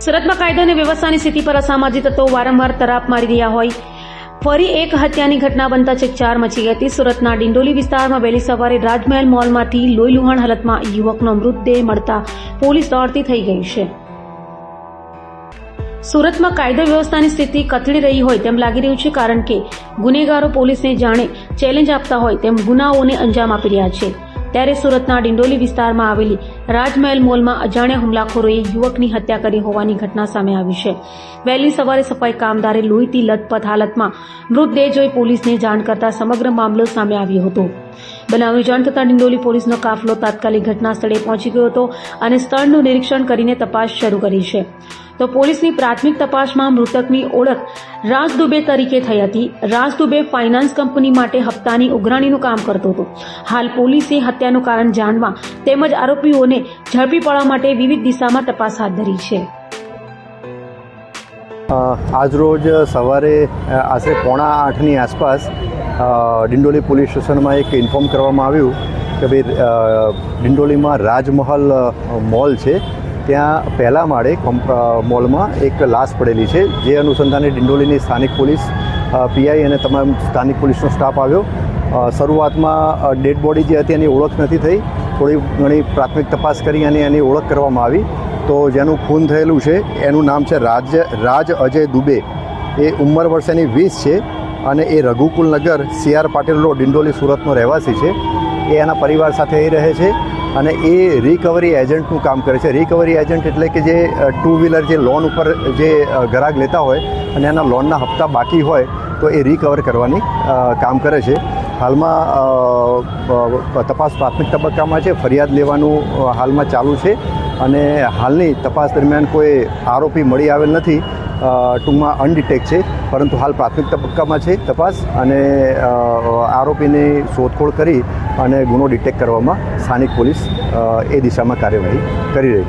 સુરતમાં કાયદો અને વ્યવસ્થાની સ્થિતિ પર અસામાજિક તત્વો વારંવાર તરાપ મારી રહ્યા હોય ફરી એક હત્યાની ઘટના બનતા ચકચાર મચી ગઈ હતી. સુરતના ડિંડોલી વિસ્તારમાં વહેલી સવારે રાજમહેલ મોલમાંથી લોહીલુહાણ હાલતમાં યુવકનો મૃતદેહ મળતા પોલીસ દોડતી થઈ ગઈ છે. સુરતમાં કાયદો વ્યવસ્થાની સ્થિતિ કથળી રહી હોય તેમ લાગી રહ્યું છે, કારણ કે ગુનેગારો પોલીસને જાણે ચેલેન્જ આપતા હોય તેમ ગુનાઓને અંજામ આપી રહ્યા છે. ત્યારે સુરતના ડિંડોલી વિસ્તારમાં આવેલી રાજમહેલ મોલમાં અજાણ્યા હુમલાખોરોએ યુવકની હત્યા કરી હોવાની ઘટના સામે આવી છે. વહેલી સવારે સફાઈ કામદારે લોહીથી લથપથ હાલતમાં મૃતદેહ જોઈ પોલીસને જાણ કરતા સમગ્ર મામલો સામે આવ્યો હતો. બનાવની જાણ થતાં ડિંડોલી પોલીસનો કાફલો તાત્કાલિક ઘટના સ્થળે પહોંચી ગયો હતો અને સ્થળનું નિરીક્ષણ કરીને તપાસ શરૂ કરી છે. તો પોલીસની પ્રાથમિક તપાસમાં મૃતકની ઓળખ રાજ દુબે તરીકે થઈ હતી. રાજ દુબે ફાઇનાન્સ કંપની માટે હપ્તાની ઉઘરાણીનું કામ કરતો હતો. હાલ પોલીસે હત્યાનું કારણ જાણવા તેમજ આરોપીઓને ઝડપી પાડવા માટે વિવિધ દિશામાં તપાસ હાથ ધરી છે. આજરોજ સવારે આશરે 7:45ની આસપાસ ડિંડોલી પોલીસ સ્ટેશનમાં એક ઇન્ફોર્મ કરવામાં આવ્યું કે ભાઈ ડિંડોલીમાં રાજમહલ મોલ છે, ત્યાં પહેલા માળે મોલમાં એક લાશ પડેલી છે. જે અનુસંધાને ડિંડોલીની સ્થાનિક પોલીસ, પીઆઈ અને તમામ સ્થાનિક પોલીસનો સ્ટાફ આવ્યો. શરૂઆતમાં ડેડ બોડી જે હતી એની ઓળખ નથી થઈ. થોડી ઘણી પ્રાથમિક તપાસ કરી અને એની ઓળખ કરવામાં આવી. તો જેનું ખૂન થયેલું છે એનું નામ છે રાજ અજય દુબે. એ ઉંમર વર્ષ એની 20 છે અને એ રઘુકુલ નગર CR પાટીલ રોડ ડિંડોલી સુરતનો રહેવાસી છે. એ એના પરિવાર સાથે અહીં રહે છે અને એ રિકવરી એજન્ટનું કામ કરે છે. રિકવરી એજન્ટ એટલે કે જે 2 વ્હીલર જે લોન ઉપર જે ગ્રાહક લેતા હોય અને એના લોનના હપ્તા બાકી હોય તો એ રિકવર કરવાની કામ કરે છે. હાલમાં તપાસ પ્રાથમિક તબક્કામાં છે. ફરિયાદ લેવાનું હાલમાં ચાલુ છે અને હાલની તપાસ દરમિયાન કોઈ આરોપી મળી આવેલ નથી. ટૂંકમાં અનડિટેક્ટ છે, પરંતુ હાલ પ્રાથમિક તબક્કામાં છે તપાસ અને આરોપીની શોધખોળ કરી અને ગુનો ડિટેક્ટ કરવામાં સ્થાનિક પોલીસ એ દિશામાં કાર્યવાહી કરી રહી છે.